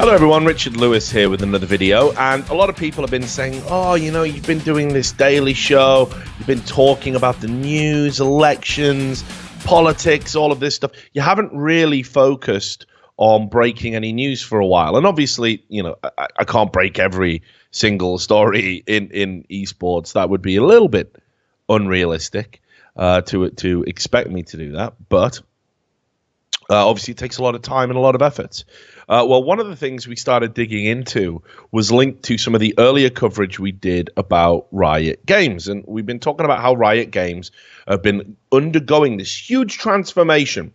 Hello everyone, Richard Lewis here with another video, and a lot of people have been saying, oh, you know, you've been doing this daily show, you've been talking about the news, elections, politics, all of this stuff. You haven't really focused on breaking any news for a while. And obviously, you know, I can't break every single story in esports. That would be a little bit unrealistic to expect me to do that, but obviously it takes a lot of time and a lot of effort. Well, one of the things we started digging into was linked to some of the earlier coverage we did about Riot Games. And we've been talking about how Riot Games have been undergoing this huge transformation.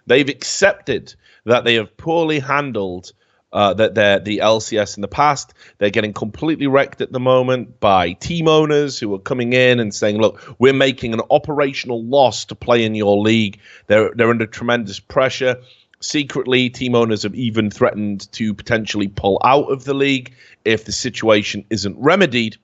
They've accepted that they have poorly handled the LCS in the past. They're getting completely wrecked at the moment by team owners who are coming in and saying, look, we're making an operational loss to play in your league. They're under tremendous pressure. Secretly, team owners have even threatened to potentially pull out of the league if the situation isn't remedied.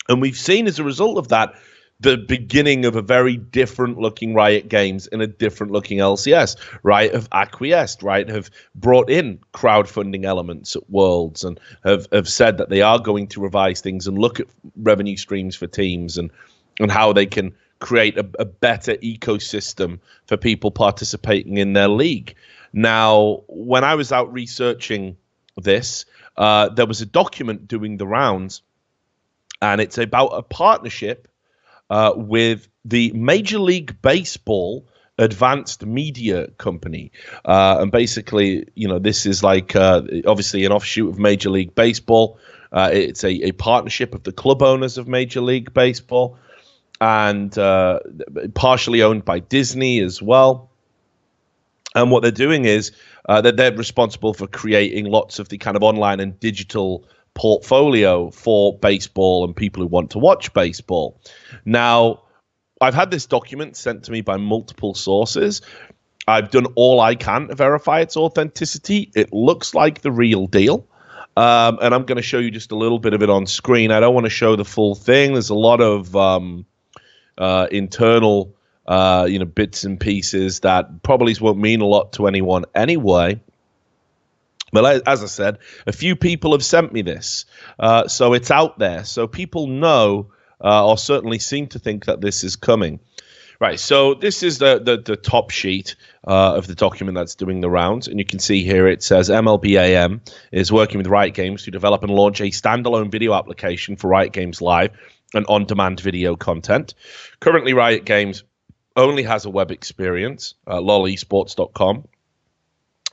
And we've seen as a result of that, the beginning of a very different looking Riot Games in a different looking LCS. Riot have acquiesced, Riot have brought in crowdfunding elements at Worlds and have said that they are going to revise things and look at revenue streams for teams and how they can create a better ecosystem for people participating in their league. Now, when I was out researching this, there was a document doing the rounds, and it's about a partnership with the Major League Baseball advanced media company. And basically, you know, this is like obviously an offshoot of Major League Baseball. It's a partnership of the club owners of Major League Baseball, and partially owned by Disney as well. And what they're doing is that they're responsible for creating lots of the kind of online and digital portfolio for baseball and people who want to watch baseball. Now, I've had this document sent to me by multiple sources. I've done all I can to verify its authenticity. It looks like the real deal. And I'm going to show you just a little bit of it on screen. I don't want to show the full thing. There's a lot of internal bits and pieces that probably won't mean a lot to anyone anyway. But as I said, a few people have sent me this, so it's out there. So people know, or certainly seem to think, that this is coming. Right, so this is the top sheet of the document that's doing the rounds. And you can see here it says MLBAM is working with Riot Games to develop and launch a standalone video application for Riot Games Live and on-demand video content. Currently, Riot Games only has a web experience, lolesports.com,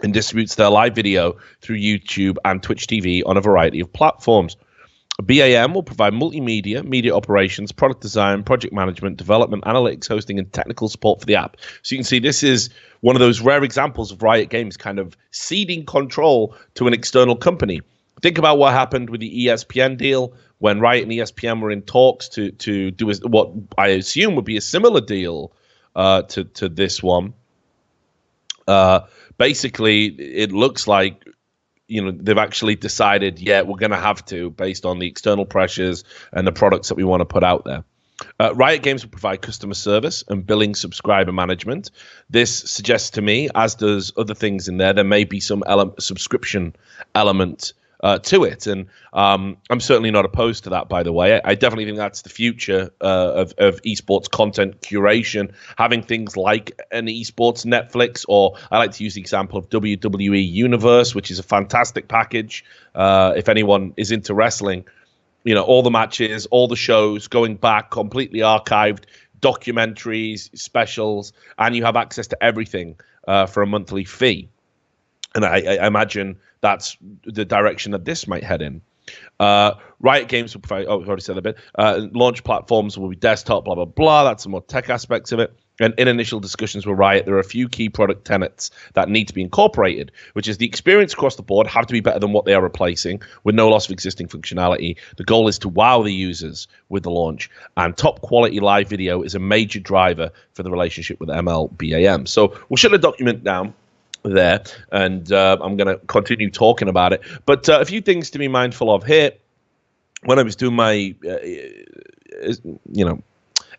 and distributes their live video through YouTube and Twitch TV on a variety of platforms. BAM will provide multimedia, media operations, product design, project management, development, analytics, hosting, and technical support for the app. So you can see this is one of those rare examples of Riot Games kind of ceding control to an external company. Think about what happened with the ESPN deal when Riot and ESPN were in talks to do what I assume would be a similar deal to this one. Basically, it looks like, you know, they've actually decided, yeah, we're going to have to, based on the external pressures and the products that we want to put out there. Riot Games will provide customer service and billing subscriber management. This suggests to me, as does other things in there may be some subscription element to it. And I'm certainly not opposed to that, by the way. I definitely think that's the future of esports content curation, having things like an esports Netflix, or I like to use the example of WWE Universe, which is a fantastic package. If anyone is into wrestling, you know, all the matches, all the shows going back, completely archived, documentaries, specials, and you have access to everything for a monthly fee. And I imagine that's the direction that this might head in. Riot Games will provide, I've already said a bit, launch platforms will be desktop, blah, blah, blah. That's some more tech aspects of it. And in initial discussions with Riot, there are a few key product tenets that need to be incorporated, which is the experience across the board have to be better than what they are replacing with no loss of existing functionality. The goal is to wow the users with the launch, and top quality live video is a major driver for the relationship with MLBAM. So we'll shut the document down there, and I'm going to continue talking about it. But a few things to be mindful of here. When I was doing my,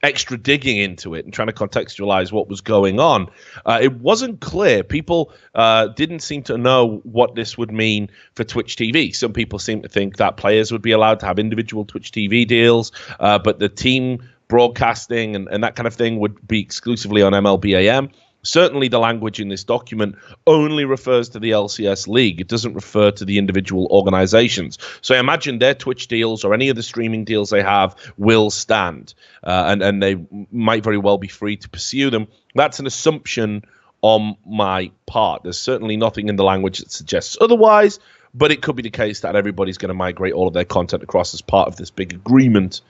extra digging into it and trying to contextualize what was going on, it wasn't clear. People didn't seem to know what this would mean for Twitch TV. Some people seem to think that players would be allowed to have individual Twitch TV deals, but the team broadcasting and that kind of thing would be exclusively on MLBAM. Certainly the language in this document only refers to the LCS League. It doesn't refer to the individual organizations. So I imagine their Twitch deals or any of the streaming deals they have will stand, and they might very well be free to pursue them. That's an assumption on my part. There's certainly nothing in the language that suggests otherwise, but it could be the case that everybody's going to migrate all of their content across as part of this big agreement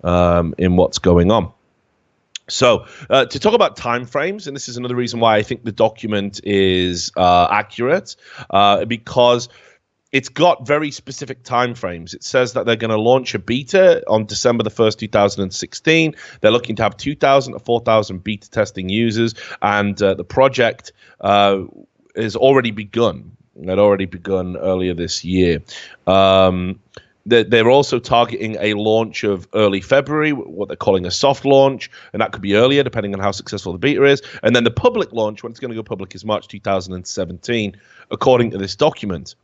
in what's going on. So to talk about timeframes, and this is another reason why I think the document is accurate, because it's got very specific timeframes. It says that they're going to launch a beta on December the 1st, 2016. They're looking to have 2,000 to 4,000 beta testing users, and the project has already begun. It had already begun earlier this year. They're also targeting a launch of early February, what they're calling a soft launch, and that could be earlier depending on how successful the beta is. And then the public launch, when it's going to go public, is March 2017, according to this document.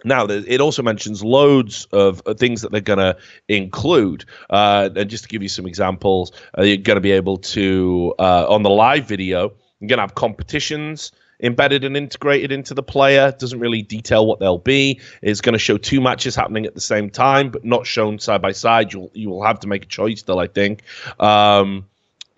Now, it also mentions loads of things that they're going to include. And just to give you some examples, you're going to be able to, on the live video, you're going to have competitions embedded and integrated into the player. Doesn't really detail what they'll be. It's going to show two matches happening at the same time, but not shown side by side. You will have to make a choice still, I think.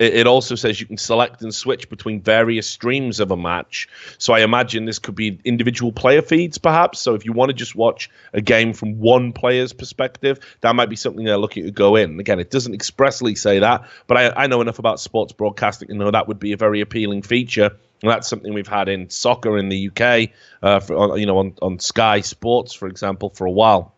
It also says you can select and switch between various streams of a match. So I imagine this could be individual player feeds, perhaps. So if you want to just watch a game from one player's perspective, that might be something they're looking to go in. Again, it doesn't expressly say that, but I know enough about sports broadcasting to know that would be a very appealing feature. And that's something we've had in soccer in the UK, on Sky Sports, for example, for a while.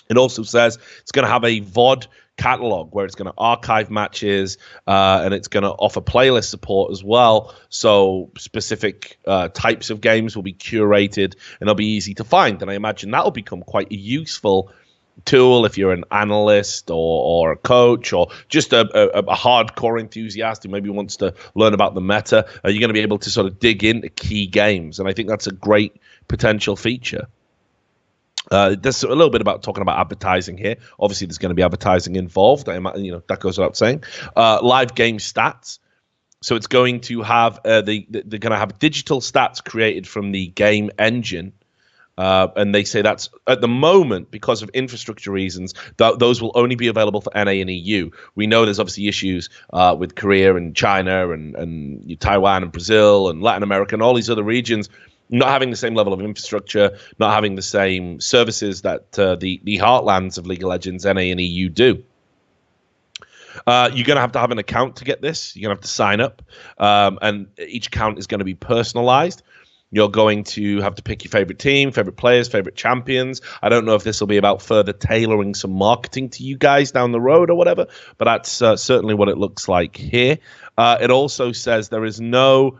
It also says it's going to have a VOD catalog where it's going to archive matches, and it's going to offer playlist support as well. So specific types of games will be curated and they'll be easy to find. And I imagine that'll become quite a useful tool if you're an analyst or a coach or just a hardcore enthusiast who maybe wants to learn about the meta. You're going to be able to sort of dig into key games, and I think that's a great potential feature. There's a little bit about talking about advertising here. Obviously, there's going to be advertising involved. That goes without saying. Live game stats. So it's going to have they're going to have digital stats created from the game engine. And they say that's at the moment, because of infrastructure reasons, those will only be available for NA and EU. We know there's obviously issues with Korea and China and Taiwan and Brazil and Latin America and all these other regions not having the same level of infrastructure, not having the same services that the heartlands of League of Legends, NA and EU do. You're going to have an account to get this. You're going to have to sign up, and each account is going to be personalized. You're going to have to pick your favorite team, favorite players, favorite champions. I don't know if this will be about further tailoring some marketing to you guys down the road or whatever, but that's certainly what it looks like here. It also says there is no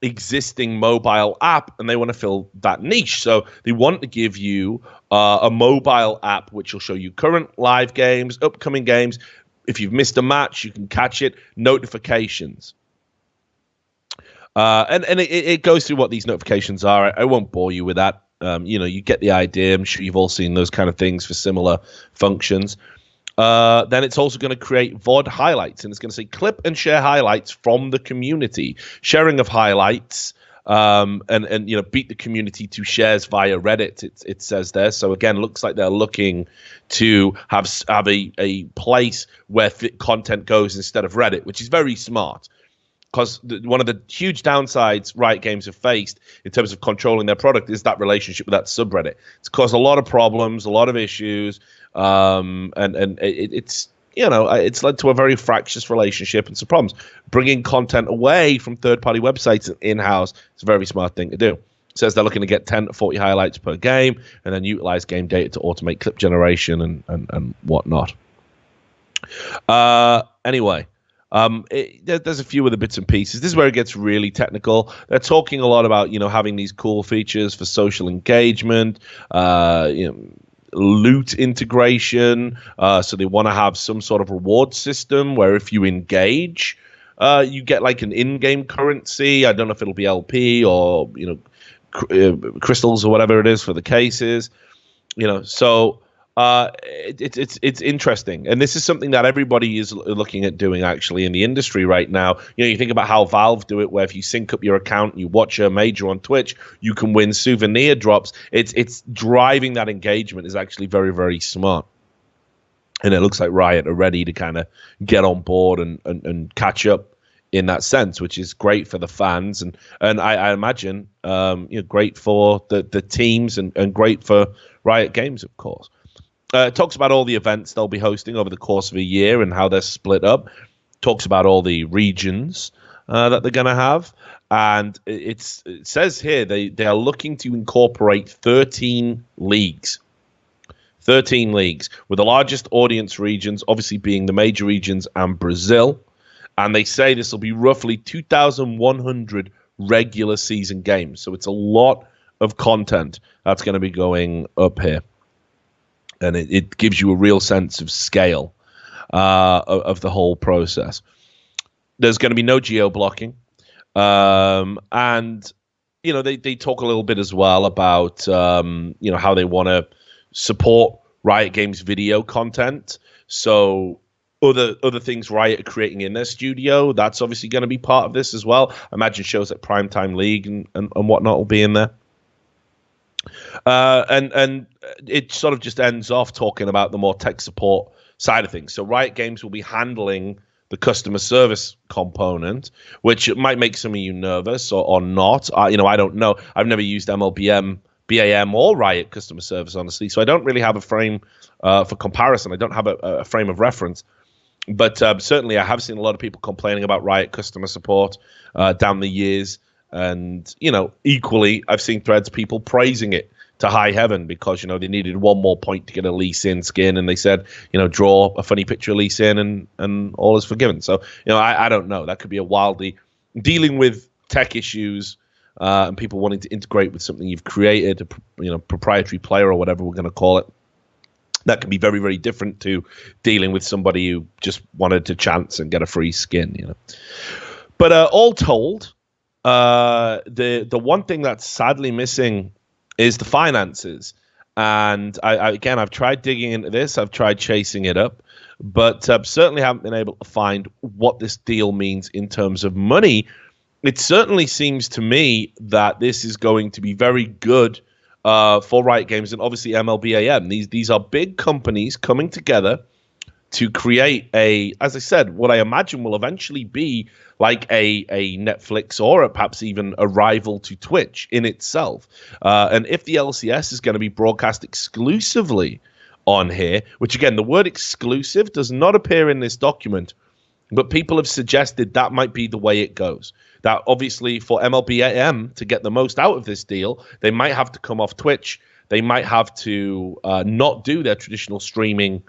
existing mobile app, and they want to fill that niche. So they want to give you a mobile app which will show you current live games, upcoming games. If you've missed a match, you can catch it, notifications. And it goes through what these notifications are. I won't bore you with that. You get the idea. I'm sure you've all seen those kind of things for similar functions. Then it's also going to create VOD highlights, and it's going to say clip and share highlights from the community. Sharing of highlights, and beat the community to shares via Reddit. It says there. So again, looks like they're looking to have a place where content goes instead of Reddit, which is very smart. Because one of the huge downsides Riot Games have faced in terms of controlling their product is that relationship with that subreddit. It's caused a lot of problems, a lot of issues, and it's led to a very fractious relationship and some problems. Bringing content away from third-party websites and in-house is a very smart thing to do. It says they're looking to get 10 to 40 highlights per game and then utilize game data to automate clip generation and whatnot. Anyway. There's a few other bits and pieces. This is where it gets really technical. They're talking a lot about having these cool features for social engagement, loot integration. So they want to have some sort of reward system where if you engage, you get like an in-game currency. I don't know if it'll be LP or, crystals or whatever it is for the cases. So it's interesting, and this is something that everybody is looking at doing actually in the industry right now. You think about how Valve do it, where if you sync up your account and you watch a major on Twitch, you can win souvenir drops. It's driving that engagement is actually very, very smart, and it looks like Riot are ready to kind of get on board and catch up in that sense, which is great for the fans and I imagine great for the teams and great for Riot Games, of course. It talks about all the events they'll be hosting over the course of a year and how they're split up. Talks about all the regions that they're going to have. And it says here they are looking to incorporate 13 leagues. 13 leagues, with the largest audience regions obviously being the major regions and Brazil. And they say this will be roughly 2,100 regular season games. So it's a lot of content that's going to be going up here. And it gives you a real sense of scale of the whole process. There's going to be no geo-blocking. And, they talk a little bit as well about, how they want to support Riot Games video content. So other things Riot are creating in their studio, that's obviously going to be part of this as well. I imagine shows like Primetime League and whatnot will be in there. And it sort of just ends off talking about the more tech support side of things. So Riot Games will be handling the customer service component, which might make some of you nervous or not. I don't know. I've never used MLBAM, BAM, or Riot customer service, honestly. So I don't really have a frame for comparison. I don't have a frame of reference. But certainly I have seen a lot of people complaining about Riot customer support down the years. And, equally, I've seen threads people praising it to high heaven because, they needed one more point to get a Lee Sin skin. And they said, draw a funny picture of Lee Sin and all is forgiven. So, I don't know. That could be a wildly dealing with tech issues and people wanting to integrate with something you've created, a proprietary player or whatever we're going to call it. That can be very, very different to dealing with somebody who just wanted to chance and get a free skin, But all told, the one thing that's sadly missing is the finances. And I've tried digging into this. I've tried chasing it up, but certainly haven't been able to find what this deal means in terms of money. It certainly seems to me that this is going to be very good for Riot Games and obviously MLBAM. These are big companies coming together to create as I said, what I imagine will eventually be like a Netflix or perhaps even a rival to Twitch in itself. And if the LCS is going to be broadcast exclusively on here, which again, the word exclusive does not appear in this document, but people have suggested that might be the way it goes. That obviously for MLBAM to get the most out of this deal, they might have to come off Twitch. They might have to not do their traditional streaming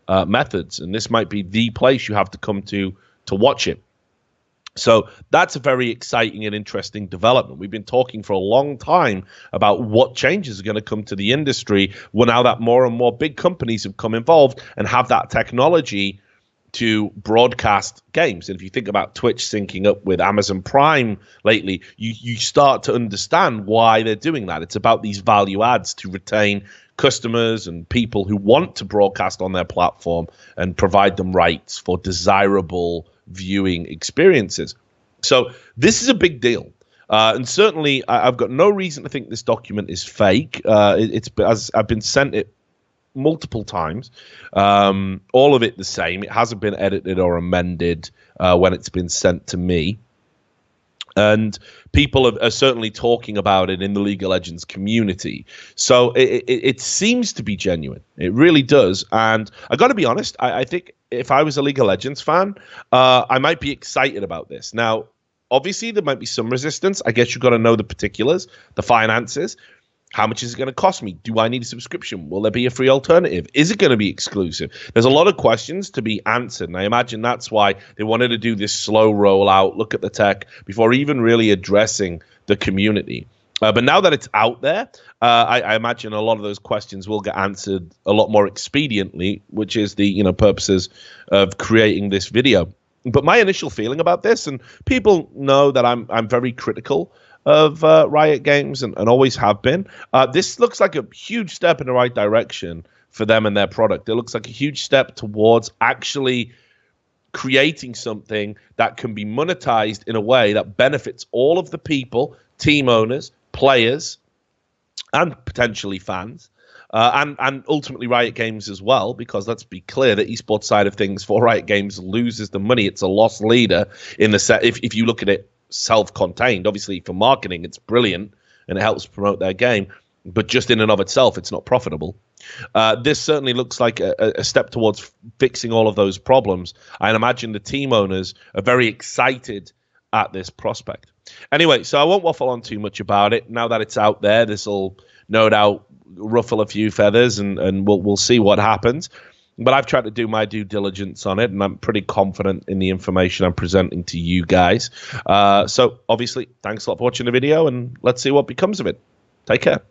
methods. And this might be the place you have to come to watch it. So that's a very exciting and interesting development. We've been talking for a long time about what changes are going to come to the industry now that more and more big companies have come involved and have that technology to broadcast games. And if you think about Twitch syncing up with Amazon Prime lately, you start to understand why they're doing that. It's about these value adds to retain customers and people who want to broadcast on their platform and provide them rights for desirable viewing experiences. So this is a big deal. And certainly I've got no reason to think this document is fake. As I've been sent it multiple times, all of it the same. It hasn't been edited or amended when it's been sent to me. And people are certainly talking about it in the League of Legends community. So it seems to be genuine. It really does. And I got to be honest, I think if I was a League of Legends fan, I might be excited about this. Now, obviously, there might be some resistance. I guess you've got to know the particulars, the finances. How much is it going to cost me? Do I need a subscription? Will there be a free alternative? Is it going to be exclusive? There's a lot of questions to be answered, and I imagine that's why they wanted to do this slow rollout, look at the tech, before even really addressing the community. But now that it's out there, I imagine a lot of those questions will get answered a lot more expediently, which is the purposes of creating this video. But my initial feeling about this, and people know that I'm very critical of Riot Games and always have been. This looks like a huge step in the right direction for them and their product. It looks like a huge step towards actually creating something that can be monetized in a way that benefits all of the people, team owners, players, and potentially fans, and ultimately Riot Games as well, because let's be clear, the esports side of things for Riot Games loses the money. It's a loss leader in the set. If you look at it self-contained, obviously for marketing, it's brilliant and it helps promote their game, but just in and of itself, it's not profitable. This certainly looks like a step towards fixing all of those problems. I imagine the team owners are very excited at this prospect. Anyway, so I won't waffle on too much about it. Now that it's out there, this will no doubt ruffle a few feathers, and we'll see what happens. But I've tried to do my due diligence on it, and I'm pretty confident in the information I'm presenting to you guys. So obviously, thanks a lot for watching the video, and let's see what becomes of it. Take care.